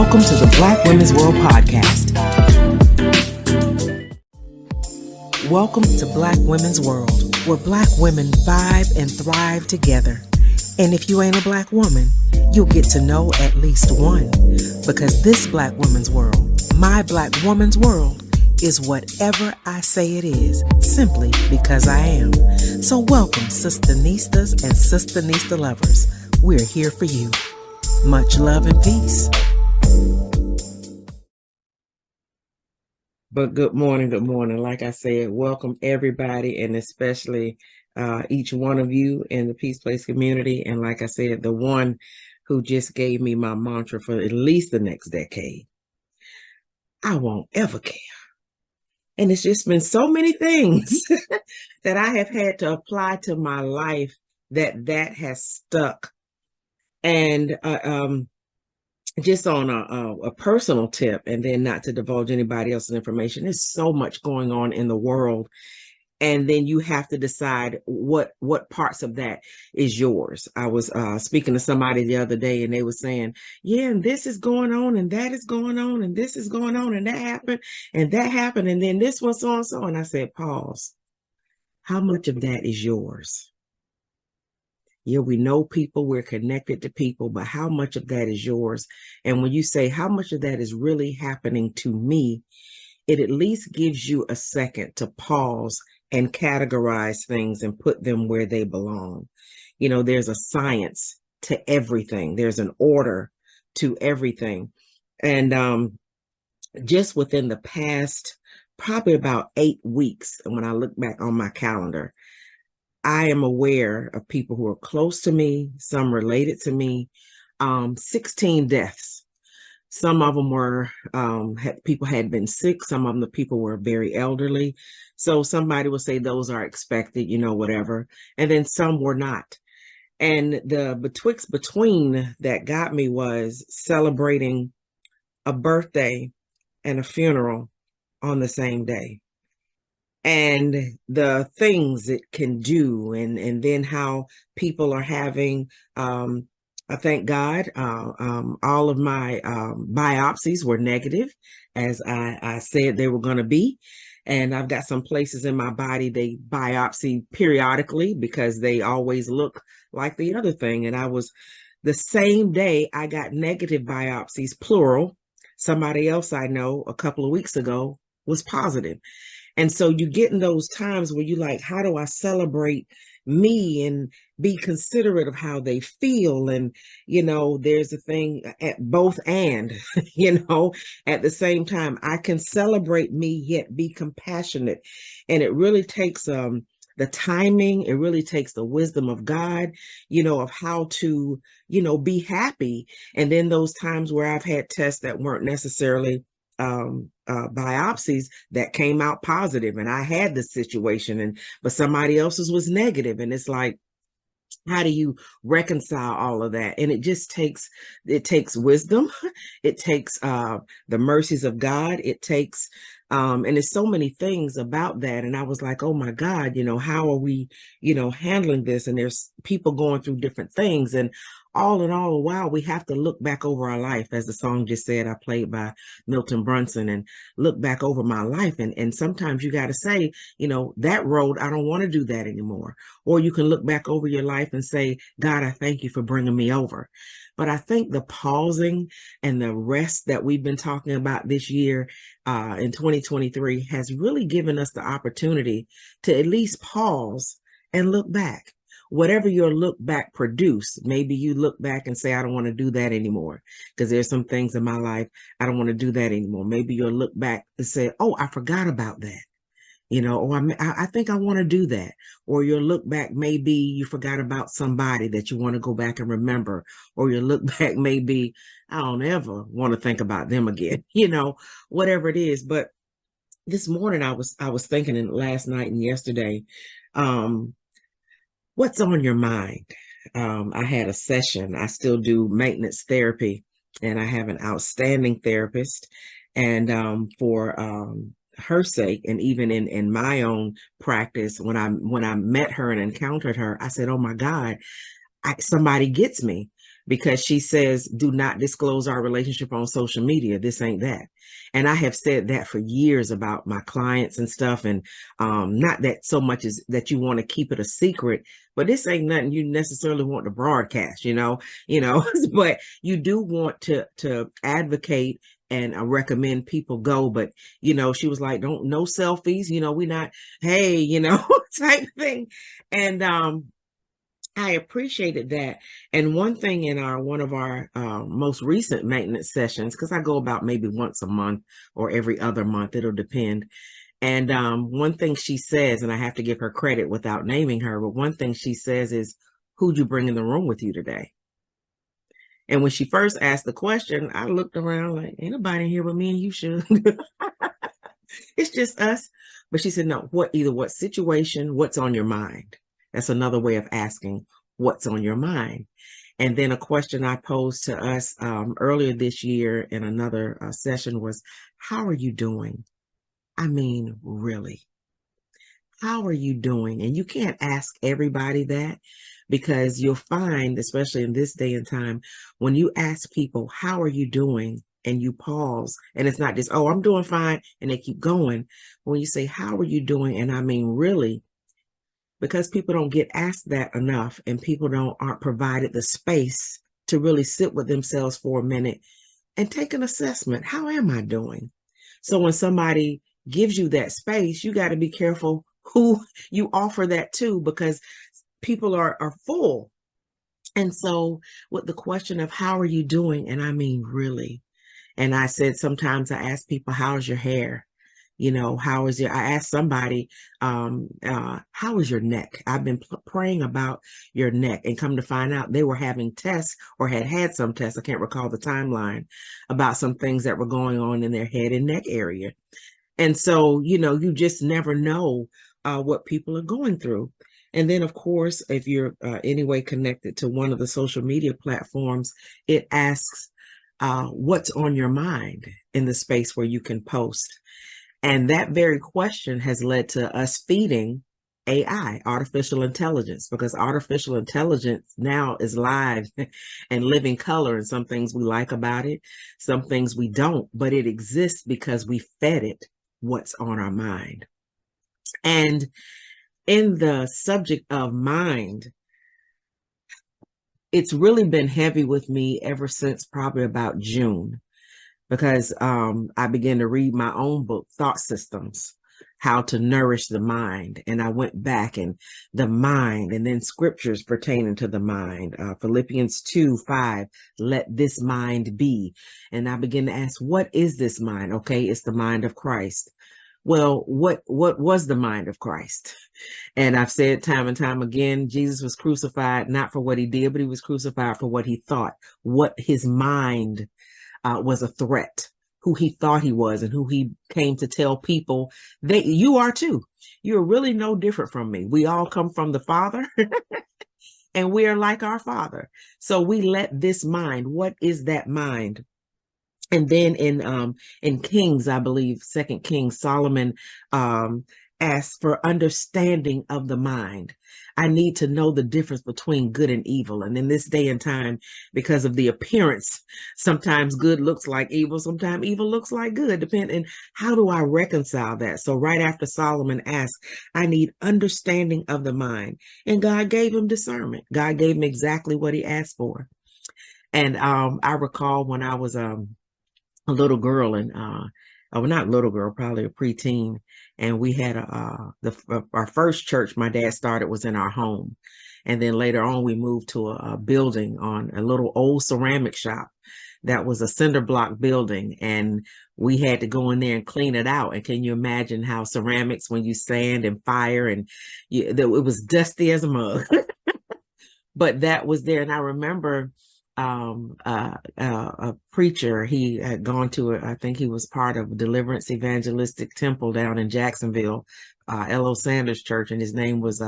Welcome to the Black Women's World Podcast. Welcome to Black Women's World, where Black women vibe and thrive together. And if you ain't a Black woman, you'll get to know at least one. Because this Black Women's World, my Black woman's world, is whatever I say it is, simply because I am. So welcome, SistaNistas and SistaNistaLovers. We're here for you. Much love and peace. But good morning. Like I said, welcome everybody, and especially each one of you in the Peace Place community. And like I said, the one who just gave me my mantra for at least the next decade. I won't ever care. And it's just been so many things that I have had to apply to my life that has stuck. And just on a personal tip, and then not to divulge anybody else's information, there's so much going on in the world. And then you have to decide what parts of that is yours. I was speaking to somebody the other day, and they were saying, yeah, and this is going on, and that is going on, and this is going on, and that happened, and then this one, so and so. And I said, pause. How much of that is yours? Yeah, we know people, we're connected to people, but how much of that is yours? And when you say how much of that is really happening to me, it at least gives you a second to pause and categorize things and put them where they belong. You know, there's a science to everything. There's an order to everything. And just within the past, probably about 8 weeks, when I look back on my calendar, I am aware of people who are close to me, some related to me, 16 deaths. Some of them were, people had been sick. Some of them, the people were very elderly. So somebody would say those are expected, whatever. And then some were not. And the between that got me was celebrating a birthday and a funeral on the same day. And the things it can do, and then how people are having, I thank God, all of my biopsies were negative, as I said they were going to be. And I've got some places in my body they biopsy periodically because they always look like the other thing. And I was, the same day I got negative biopsies, plural. Somebody else I know a couple of weeks ago was positive. And so you get in those times where you like, how do I celebrate me and be considerate of how they feel? And, there's a thing at both and, at the same time, I can celebrate me, yet be compassionate. And it really takes the timing. It really takes the wisdom of God, of how to, be happy. And then those times where I've had tests that weren't necessarily biopsies that came out positive, and I had this situation, but somebody else's was negative. And it's like, how do you reconcile all of that? And it takes wisdom. It takes the mercies of God. It takes, and there's so many things about that. And I was like, oh my God, how are we, handling this? And there's people going through different things. And all in all, a while, we have to look back over our life, as the song just said, I played by Milton Brunson, and look back over my life. And sometimes you got to say, that road, I don't want to do that anymore. Or you can look back over your life and say, God, I thank you for bringing me over. But I think the pausing and the rest that we've been talking about this year in 2023 has really given us the opportunity to at least pause and look back. Whatever your look back produced, maybe you look back and say, I don't want to do that anymore because there's some things in my life, I don't want to do that anymore. Maybe you'll look back and say, oh, I forgot about that, or I think I want to do that. Or you'll look back, maybe you forgot about somebody that you want to go back and remember. Or you'll look back, maybe I don't ever want to think about them again, whatever it is. But this morning I was thinking, and last night and yesterday, what's on your mind? I had a session. I still do maintenance therapy, and I have an outstanding therapist. And for her sake, and even in my own practice, when I met her and encountered her, I said, oh my God, somebody gets me. because she says, do not disclose our relationship on social media. This ain't that. And I have said that for years about my clients and stuff. And not that so much as that you want to keep it a secret, but this ain't nothing you necessarily want to broadcast, but you do want to advocate and recommend people go. But, she was like, no selfies, we not, hey, type thing. And I appreciated that. And one thing in one of our most recent maintenance sessions, because I go about maybe once a month or every other month, it'll depend. And one thing she says, and I have to give her credit without naming her, but one thing she says is, who'd you bring in the room with you today? And when she first asked the question, I looked around like, ain't nobody in here but me and you, should. It's just us. But she said, no, what situation, what's on your mind? That's another way of asking what's on your mind. And then a question I posed to us earlier this year in another session was, how are you doing? I mean, really, how are you doing? And you can't ask everybody that, because you'll find, especially in this day and time, when you ask people, how are you doing? And you pause, and it's not just, oh, I'm doing fine, and they keep going. When you say, how are you doing? And I mean, really, because people don't get asked that enough, and people aren't provided the space to really sit with themselves for a minute and take an assessment. How am I doing? So when somebody gives you that space, you got to be careful who you offer that to, because people are full. And so with the question of how are you doing? And I mean, really, and I said, sometimes I ask people, how's your hair? How is I asked somebody, how is your neck? I've been praying about your neck, and come to find out they were having tests or had some tests. I can't recall the timeline, about some things that were going on in their head and neck area. And so, you just never know what people are going through. And then, of course, if you're anyway connected to one of the social media platforms, it asks, what's on your mind in the space where you can post. And that very question has led to us feeding AI, artificial intelligence, because artificial intelligence now is live and living color. And some things we like about it, some things we don't, but it exists because we fed it what's on our mind. And in the subject of mind, it's really been heavy with me ever since probably about June, because I began to read my own book, Thought Systems, How to Nourish the Mind. And I went back, and the mind, and then scriptures pertaining to the mind, Philippians 2:5, let this mind be. And I began to ask, what is this mind? Okay, it's the mind of Christ. Well, what was the mind of Christ? And I've said time and time again, Jesus was crucified not for what he did, but he was crucified for what he thought, what his mind was a threat, who he thought he was, and who he came to tell people that you are too. You're really no different from me. We all come from the Father and we are like our Father. So we let this mind, what is that mind? And then in Kings, I believe, 2 Kings, Solomon asks for understanding of the mind. I need to know the difference between good and evil. And in this day and time, because of the appearance, sometimes good looks like evil, sometimes evil looks like good, depending. How do I reconcile that? So right after Solomon asked, I need understanding of the mind. And God gave him discernment. God gave him exactly what he asked for. And I recall when I was a little girl, and well, not little girl, probably a preteen, and we had our first church my dad started was in our home, and then later on we moved to a building on a little old ceramic shop that was a cinder block building, and we had to go in there and clean it out. And can you imagine how ceramics, when you sand and fire, and it was dusty as a mug. But that was there. And I remember a preacher, he had gone to I think he was part of Deliverance Evangelistic Temple down in Jacksonville, L.O. Sanders Church, and his name was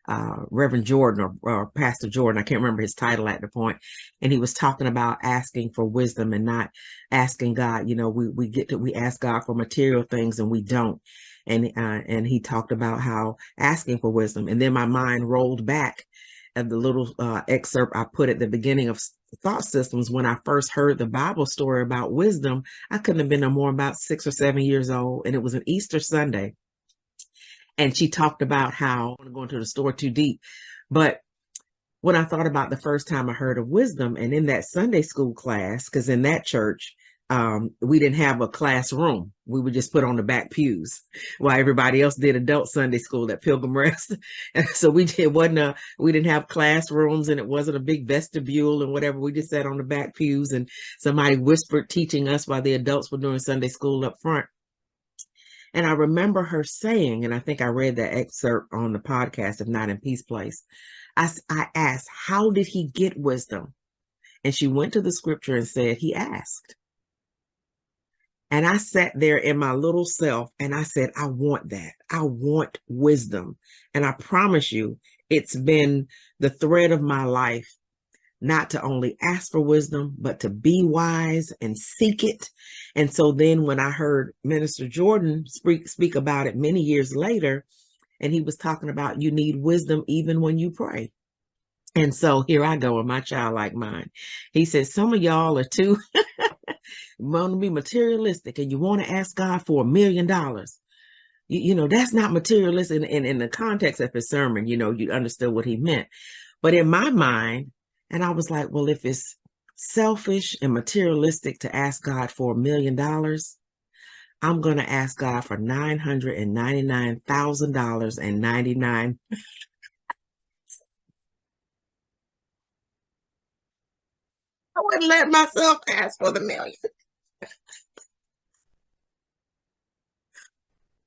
Reverend Jordan or Pastor Jordan. I can't remember his title at the point. And he was talking about asking for wisdom and not asking God. We ask God for material things and we don't. And he talked about how asking for wisdom. And then my mind rolled back the little excerpt I put at the beginning of Thought Systems, when I first heard the Bible story about wisdom, I couldn't have been no more about 6 or 7 years old. And it was an Easter Sunday. And she talked about how, I don't want to go into the story too deep, but when I thought about the first time I heard of wisdom, and in that Sunday school class, because in that church, we didn't have a classroom. We were just put on the back pews while everybody else did adult Sunday school at Pilgrim Rest. And so we didn't have classrooms, and it wasn't a big vestibule and whatever. We just sat on the back pews, and somebody whispered teaching us while the adults were doing Sunday school up front. And I remember her saying, and I think I read that excerpt on the podcast, if not in Peace Place, I asked, how did he get wisdom? And she went to the scripture and said, he asked. And I sat there in my little self and I said, I want that. I want wisdom. And I promise you, it's been the thread of my life, not to only ask for wisdom, but to be wise and seek it. And so then when I heard Minister Jordan speak about it many years later, and he was talking about you need wisdom even when you pray. And so here I go with my childlike mind. He said, some of y'all are too want to be materialistic and you want to ask God for $1 million. You know, that's not materialistic. And in the context of his sermon, you know, you understood what he meant. But in my mind, and I was like, well, if it's selfish and materialistic to ask God for $1 million, I'm going to ask God for $999,000.99. I wouldn't let myself ask for the million.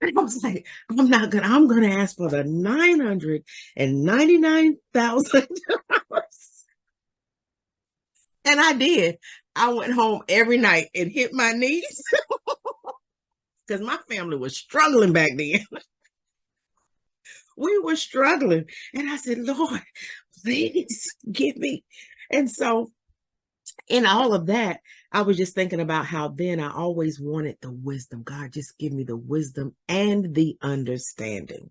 I was like, I'm going to ask for the $999,000. And I did. I went home every night and hit my knees because my family was struggling back then. We were struggling. And I said, Lord, please give me. And so in all of that, I was just thinking about how then I always wanted the wisdom. God, just give me the wisdom and the understanding.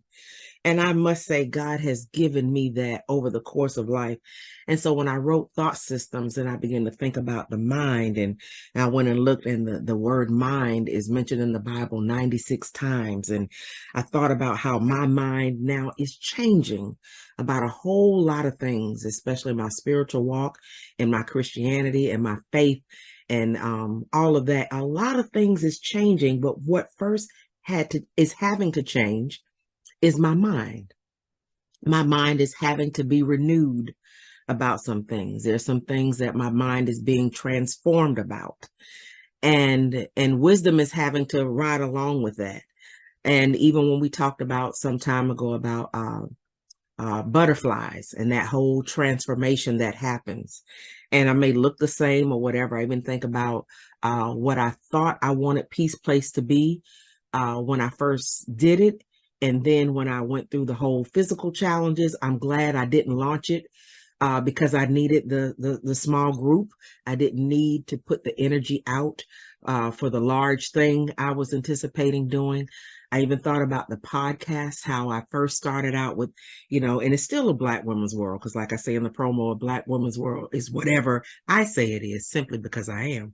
And I must say, God has given me that over the course of life. And so when I wrote Thought Systems and I began to think about the mind, and I went and looked, and the word mind is mentioned in the Bible 96 times. And I thought about how my mind now is changing about a whole lot of things, especially my spiritual walk and my Christianity and my faith and all of that. A lot of things is changing, but what first is having to change is my mind. My mind is having to be renewed about some things. There's some things that my mind is being transformed about. And wisdom is having to ride along with that. And even when we talked about some time ago about butterflies and that whole transformation that happens, and I may look the same or whatever. I even think about what I thought I wanted Peace Place to be when I first did it. And then when I went through the whole physical challenges, I'm glad I didn't launch it because I needed the small group. I didn't need to put the energy out for the large thing I was anticipating doing. I even thought about the podcast, how I first started out with, you know, and it's still a Black women's world. Because like I say in the promo, a Black women's world is whatever I say it is, simply because I am.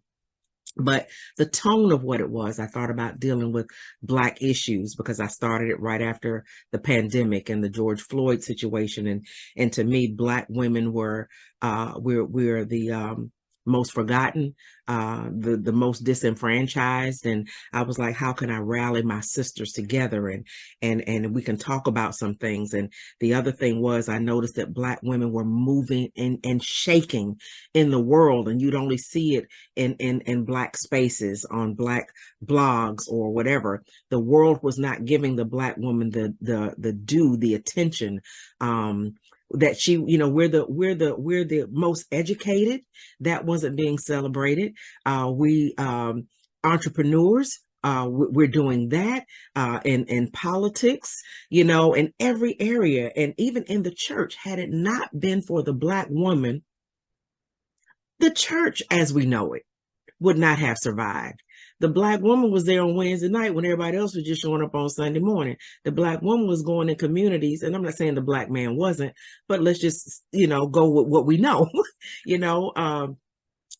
But the tone of what it was, I thought about dealing with Black issues because I started it right after the pandemic and the George Floyd situation. And to me, Black women were, we're the most forgotten, the most disenfranchised. And I was like, how can I rally my sisters together and we can talk about some things. And the other thing was, I noticed that Black women were moving and shaking in the world, and you'd only see it in Black spaces, on Black blogs or whatever. The world was not giving the Black woman the due, the attention, that she, you know, we're the most educated. That wasn't being celebrated. We entrepreneurs, we're doing that in politics, you know, in every area, and even in the church. Had it not been for the Black woman, the church as we know it would not have survived. The Black woman was there on Wednesday night when everybody else was just showing up on Sunday morning. The Black woman was going in communities, and I'm not saying the Black man wasn't, but let's just, go with what we know,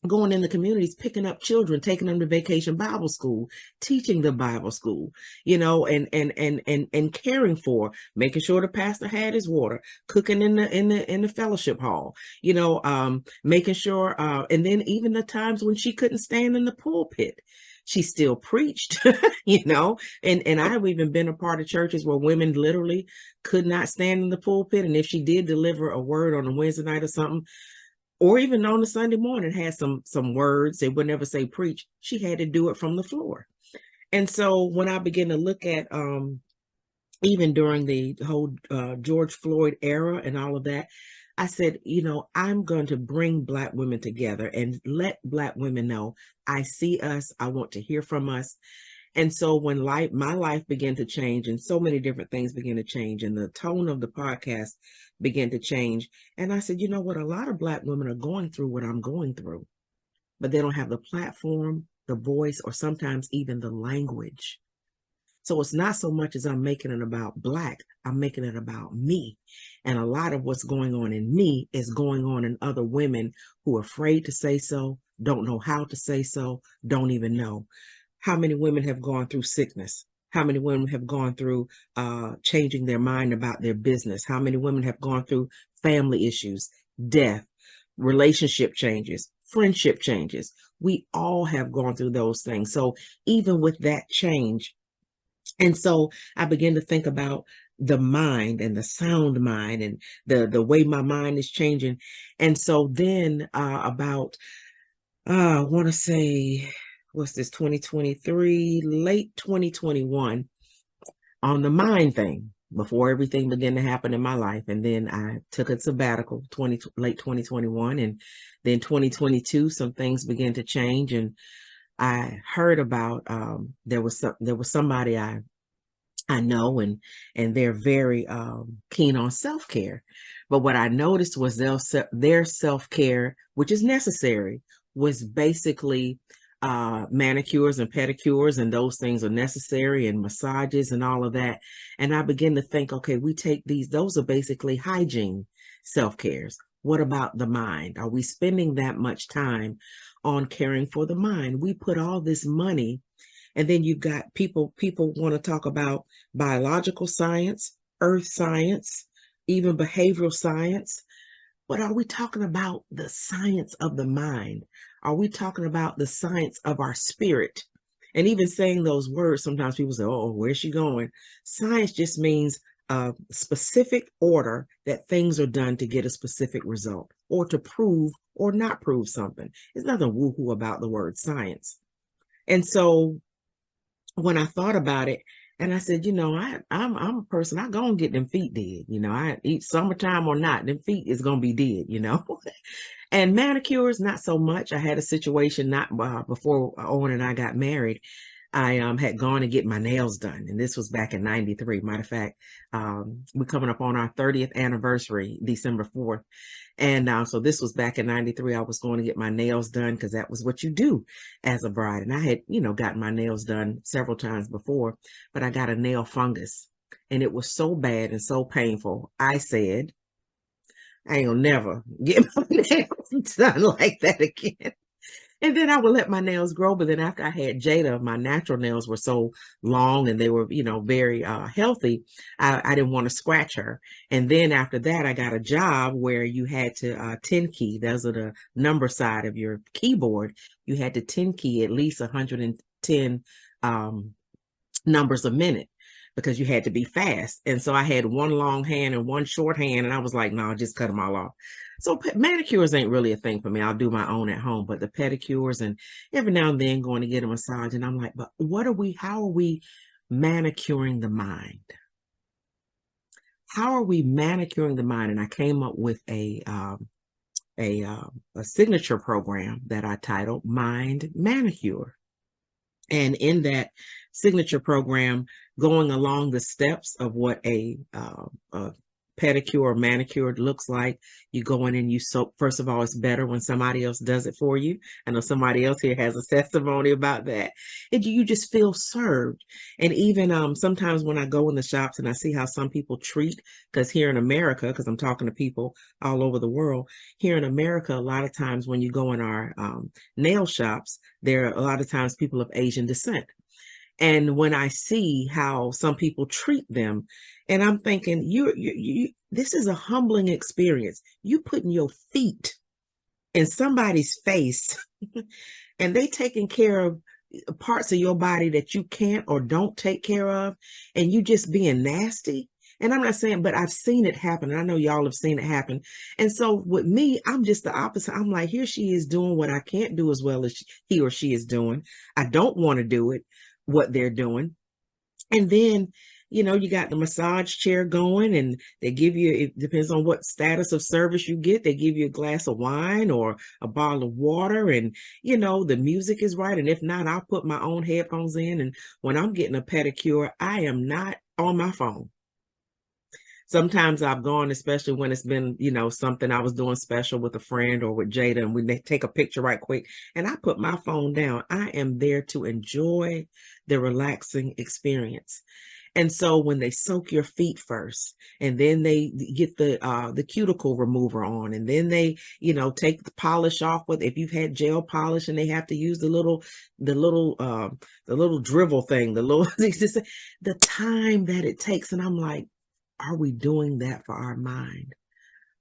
going in the communities, picking up children, taking them to vacation Bible school, teaching the Bible school, and caring for, making sure the pastor had his water, cooking in the fellowship hall, making sure, and then even the times when she couldn't stand in the pulpit, she still preached, and I've even been a part of churches where women literally could not stand in the pulpit. And if she did deliver a word on a Wednesday night or something, or even on a Sunday morning, had some words, they would never say preach. She had to do it from the floor. And so when I began to look at, even during the whole George Floyd era and all of that, I said, I'm going to bring Black women together and let Black women know I see us. I want to hear from us. And so when my life began to change, and so many different things began to change, and the tone of the podcast began to change. And I said, you know what? A lot of Black women are going through what I'm going through, but they don't have the platform, the voice, or sometimes even the language. So it's not so much as I'm making it about Black, I'm making it about me. And a lot of what's going on in me is going on in other women who are afraid to say so, don't know how to say so, don't even know. How many women have gone through sickness? How many women have gone through changing their mind about their business? How many women have gone through family issues, death, relationship changes, friendship changes? We all have gone through those things. So even with that change, and so I began to think about the mind and the sound mind and the way my mind is changing. And so then I want to say, what's this, 2023, late 2021, on the mind thing, before everything began to happen in my life. And then I took a sabbatical, late 2021, and then 2022, some things began to change. And I heard about, there was somebody I know, and they're very keen on self-care. But what I noticed was their self-care, which is necessary, was basically manicures and pedicures, and those things are necessary, and massages and all of that. And I began to think, okay, we take those are basically hygiene self-cares. What about the mind? Are we spending that much time on caring for the mind? We put all this money, and then you've got people want to talk about biological science, earth science, even behavioral science. But are we talking about the science of the mind? Are we talking about the science of our spirit? And even saying those words, sometimes people say, oh, where's she going? Science just means a specific order that things are done to get a specific result, or to prove or not prove something. There's nothing woo-hoo about the word science. And so when I thought about it, and I said, I'm a person, I go and get them feet did. I eat summertime or not, them feet is going to be dead, And manicures, not so much. I had a situation not before Owen and I got married. I had gone to get my nails done, and this was back in '93. Matter of fact, we're coming up on our 30th anniversary, December 4th. And so this was back in '93. I was going to get my nails done because that was what you do as a bride. And I had, gotten my nails done several times before, but I got a nail fungus, and it was so bad and so painful. I said, I ain't gonna never get my nails done like that again. And then I would let my nails grow. But then after I had Jada, my natural nails were so long and they were, very healthy. I didn't want to scratch her. And then after that, I got a job where you had to 10 key. Those are the number side of your keyboard. You had to 10 key at least 110 numbers a minute, because you had to be fast. And so I had one long hand and one short hand, and I was like, no, just cut them all off. So manicures ain't really a thing for me. I'll do my own at home, but the pedicures, and every now and then going to get a massage. And I'm like, but how are we manicuring the mind? How are we manicuring the mind? And I came up with a signature program that I titled Mind Manicure. And in that signature program, going along the steps of what a pedicure or manicure looks like. You go in and you soak. First of all, it's better when somebody else does it for you. I know somebody else here has a testimony about that. And you just feel served. And even sometimes when I go in the shops and I see how some people treat, because here in America, because I'm talking to people all over the world, here in America, a lot of times when you go in our nail shops, there are a lot of times people of Asian descent. And when I see how some people treat them, and I'm thinking, this is a humbling experience. You putting your feet in somebody's face and they taking care of parts of your body that you can't or don't take care of, and you just being nasty. And I'm not saying, but I've seen it happen. And I know y'all have seen it happen. And so with me, I'm just the opposite. I'm like, here she is doing what I can't do as well as he or she is doing. I don't want to do it, what they're doing. And then, you got the massage chair going, and they give you, it depends on what status of service you get, they give you a glass of wine or a bottle of water, and the music is right. And if not, I'll put my own headphones in, and when I'm getting a pedicure, I am not on my phone. Sometimes I've gone, especially when it's been, something I was doing special with a friend or with Jada, and we take a picture right quick, and I put my phone down. I am there to enjoy the relaxing experience. And so when they soak your feet first, and then they get the cuticle remover on, and then they, take the polish off with, if you've had gel polish and they have to use the little drivel thing, the time that it takes. And I'm like, are we doing that for our mind?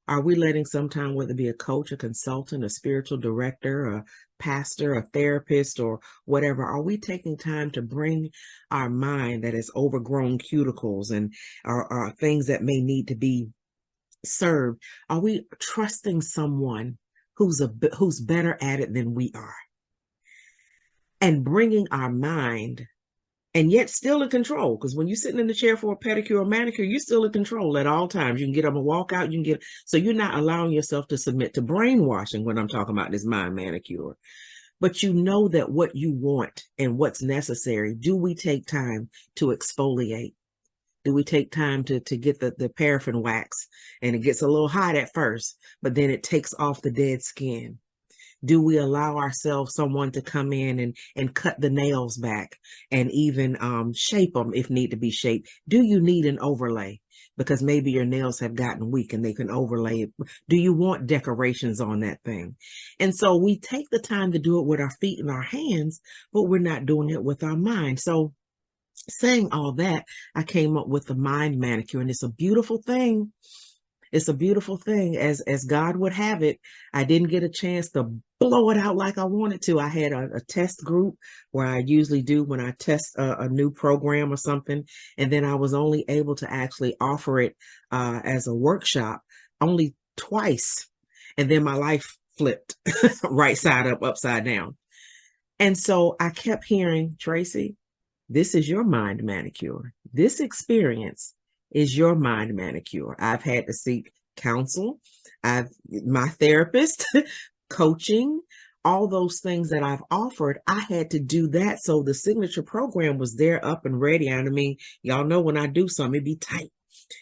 Are we letting sometime, whether it be a coach, a consultant, a spiritual director, a pastor, a therapist, or whatever, are we taking time to bring our mind that has overgrown cuticles and are things that may need to be served? Are we trusting someone who's better at it than we are, and bringing our mind, and yet still in control? Because when you're sitting in the chair for a pedicure or manicure, you're still in control at all times. You can get up and walk out. So you're not allowing yourself to submit to brainwashing when I'm talking about this mind manicure. But you know that what you want and what's necessary. Do we take time to exfoliate? Do we take time to get the paraffin wax? And it gets a little hot at first, but then it takes off the dead skin. Do we allow ourselves someone to come in and cut the nails back and even shape them if need to be shaped? Do you need an overlay? Because maybe your nails have gotten weak and they can overlay it. Do you want decorations on that thing? And so we take the time to do it with our feet and our hands, but we're not doing it with our mind. So saying all that, I came up with the mind manicure, and it's a beautiful thing. It's a beautiful thing. As God would have it, I didn't get a chance to blow it out like I wanted to. I had a test group where I usually do when I test a new program or something. And then I was only able to actually offer it as a workshop only twice. And then my life flipped right side up, upside down. And so I kept hearing, Tracy, this is your mind manicure. This experience is your mind manicure. I've had to seek counsel. My therapist, coaching, all those things that I've offered, I had to do that. So the signature program was there, up and ready. And I mean, y'all know when I do something, it be tight,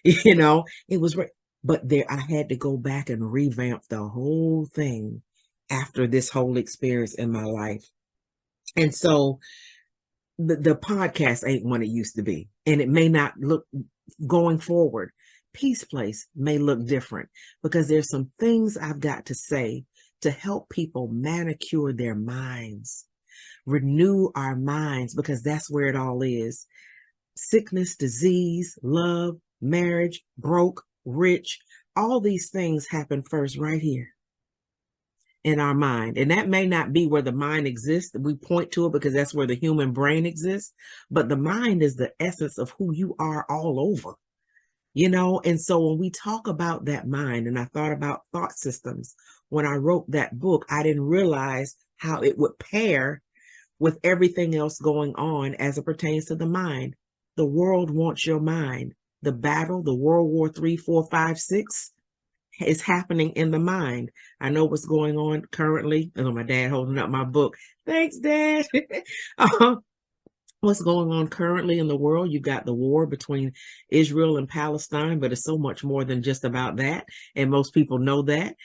it was, but there, I had to go back and revamp the whole thing after this whole experience in my life. And so the podcast ain't what it used to be. And it may not look, going forward, Peace Place may look different, because there's some things I've got to say to help people manicure their minds, renew our minds, because that's where it all is. Sickness, disease, love, marriage, broke, rich, all these things happen first right here in our mind. And that may not be where the mind exists. We point to it because that's where the human brain exists. But the mind is the essence of who you are all over, And so when we talk about that mind, and I thought about thought systems, when I wrote that book, I didn't realize how it would pair with everything else going on as it pertains to the mind. The world wants your mind. The battle, the World War 3, 4, 5, 6 is happening in the mind. I know what's going on currently. Oh, my dad holding up my book. Thanks, Dad. what's going on currently in the world. You've got the war between Israel and Palestine, but it's so much more than just about that. And most people know that.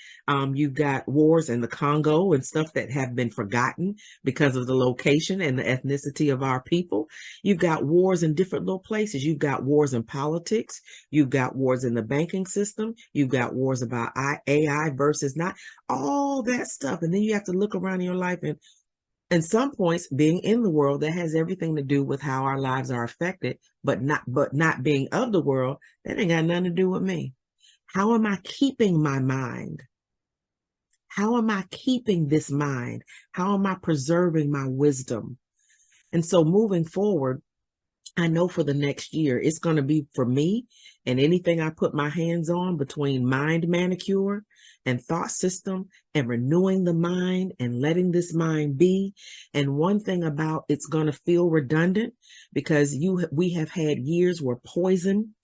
You've got wars in the Congo and stuff that have been forgotten because of the location and the ethnicity of our people. You've got wars in different little places. You've got wars in politics. You've got wars in the banking system. You've got wars about AI versus not, all that stuff. And then you have to look around in your life and some points being in the world that has everything to do with how our lives are affected, but not being of the world, that ain't got nothing to do with me. How am I keeping my mind? How am I keeping this mind? How am I preserving my wisdom? And so moving forward, I know for the next year, it's going to be for me and anything I put my hands on between mind manicure and thought system and renewing the mind and letting this mind be. And one thing about it's going to feel redundant because we have had years where poison,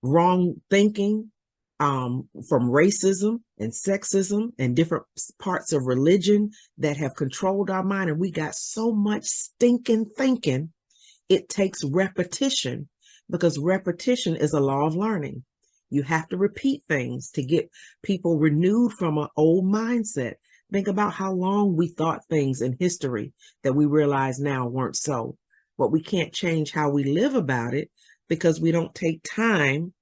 wrong thinking, from racism and sexism and different parts of religion that have controlled our mind. And we got so much stinking thinking. It takes repetition because repetition is a law of learning. You have to repeat things to get people renewed from an old mindset. Think about how long we thought things in history that we realize now weren't so. But we can't change how we live about it because we don't take time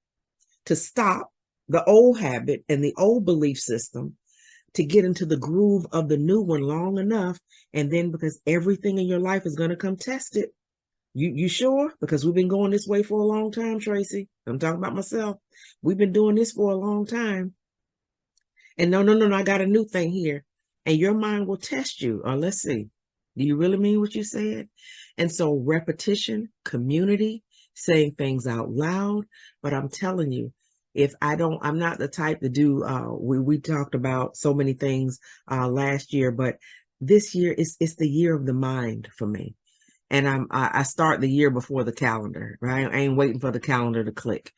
to stop the old habit and the old belief system to get into the groove of the new one long enough. And then because everything in your life is going to come test it. You sure? Because we've been going this way for a long time, Tracy. I'm talking about myself. We've been doing this for a long time. And no, I got a new thing here. And your mind will test you. Or let's see. Do you really mean what you said? And so repetition, community, saying things out loud. But I'm telling you, I'm not the type to do, we talked about so many things last year, but this year it's the year of the mind for me. And I start the year before the calendar, right? I ain't waiting for the calendar to click.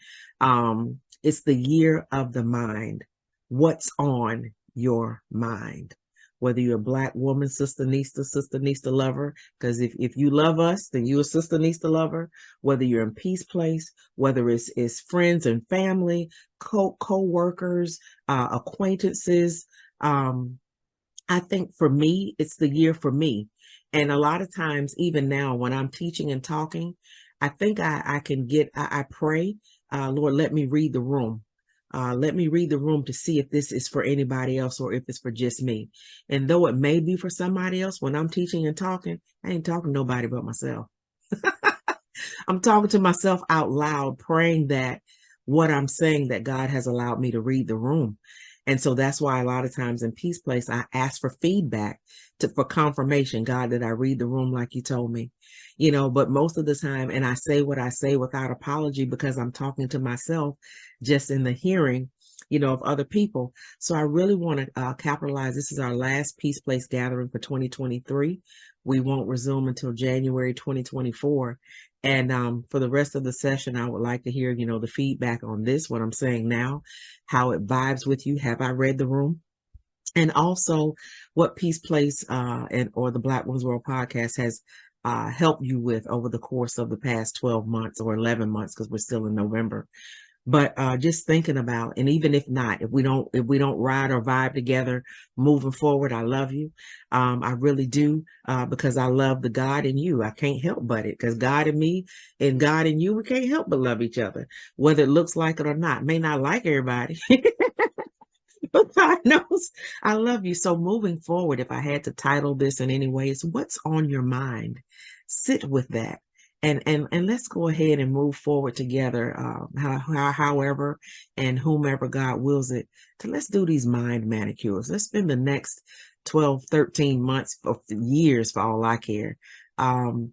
It's the year of the mind. What's on your mind? Whether you're a Black woman, SistaNista lover, because if you love us, then you're a SistaNista lover. Whether you're in Peace Place, whether it's friends and family, co-workers, acquaintances. I think for me, it's the year for me. And a lot of times, even now, when I'm teaching and talking, I think I can I pray, Lord, let me read the room. Let me read the room to see if this is for anybody else or if it's for just me. And though it may be for somebody else, when I'm teaching and talking, I ain't talking to nobody but myself. I'm talking to myself out loud, praying that what I'm saying, that God has allowed me to read the room. And so that's why a lot of times in Peace Place, I ask for feedback for confirmation. God, did I read the room like you told me? But most of the time, and I say what I say without apology because I'm talking to myself just in the hearing, of other people. So I really want to capitalize. This is our last Peace Place gathering for 2023. We won't resume until January 2024. And for the rest of the session, I would like to hear, the feedback on this, what I'm saying now, how it vibes with you. Have I read the room? And also what Peace Place or the Black Women's World podcast has helped you with over the course of the past 12 months or 11 months, because we're still in November. But just thinking about, and even if not, if we don't ride or vibe together moving forward, I love you. I really do, because I love the God in you. I can't help but it, because God in me and God in you, we can't help but love each other, whether it looks like it or not. May not like everybody, but God knows I love you. So moving forward, if I had to title this in any way, it's what's on your mind. Sit with that. And let's go ahead and move forward together, however and whomever God wills it, let's do these mind manicures. Let's spend the next 12, 13 months, or years for all I care, on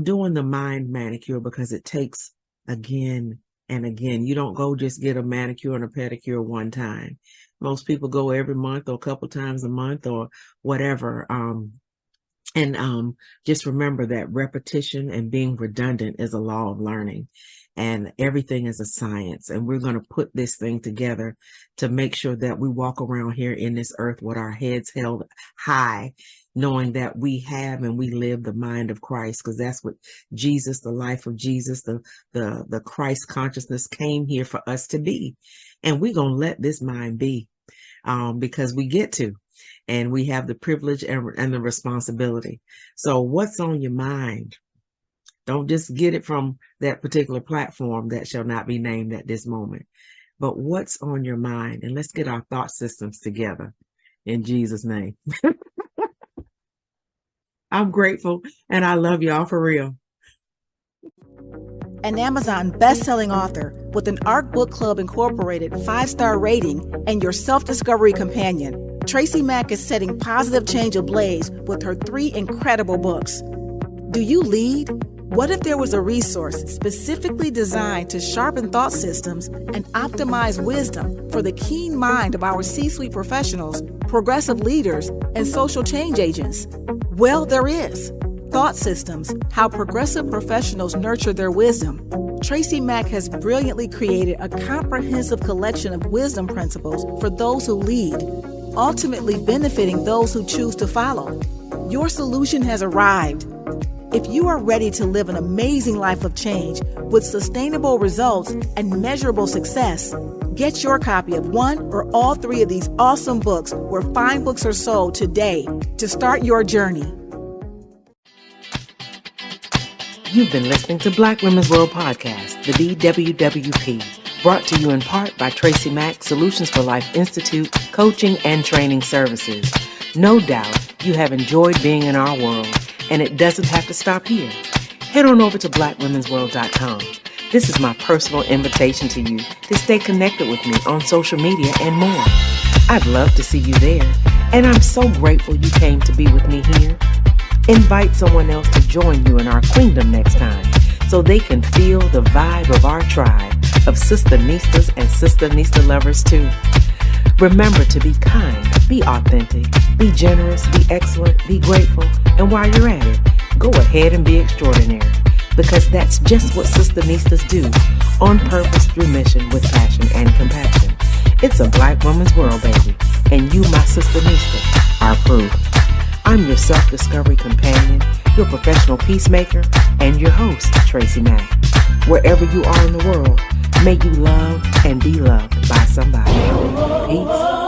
doing the mind manicure, because it takes again and again. You don't go just get a manicure and a pedicure one time. Most people go every month or a couple times a month or whatever. And just remember that repetition and being redundant is a law of learning. and everything is a science. And we're going to put this thing together to make sure that we walk around here in this earth with our heads held high, knowing that we have and we live the mind of Christ, because that's what Jesus, the life of Jesus, the Christ consciousness came here for us to be. And we're going to let this mind be, because we get to, and we have the privilege and the responsibility. So what's on your mind? Don't just get it from that particular platform that shall not be named at this moment, but what's on your mind? And let's get our thought systems together in Jesus' name. I'm grateful and I love y'all for real. An Amazon best-selling author with an Art Book Club Incorporated 5-star rating and your self-discovery companion, TracyMac is setting positive change ablaze with her 3 incredible books. Do you lead? What if there was a resource specifically designed to sharpen thought systems and optimize wisdom for the keen mind of our C-suite professionals, progressive leaders, and social change agents? Well, there is. Thought Systems, How Progressive Professionals Nurture Their Wisdom. TracyMac has brilliantly created a comprehensive collection of wisdom principles for those who lead, ultimately benefiting those who choose to follow. Your solution has arrived. If you are ready to live an amazing life of change with sustainable results and measurable success, get your copy of 1 or all 3 of these awesome books where fine books are sold today to start your journey. You've been listening to Black Women's World Podcast, the BWWP, brought to you in part by TracyMac Solutions for Life Institute, coaching and training services. No doubt you have enjoyed being in our world, and it doesn't have to stop here. Head on over to blackwomensworld.com. This is my personal invitation to you to stay connected with me on social media and more. I'd love to see you there, and I'm so grateful you came to be with me here. Invite someone else to join you in our queendom next time so they can feel the vibe of our tribe of SistaNistas and SistaNistaLovers too. Remember to be kind, be authentic, be generous, be excellent, be grateful, and while you're at it, go ahead and be extraordinary, because that's just what SistaNistas do, on purpose, through mission, with passion and compassion. It's a Black woman's world, baby, and you, my SistaNista, are proof. I'm your self-discovery companion, your professional peacemaker, and your host, TracyMac. Wherever you are in the world, may you love and be loved by somebody. Peace.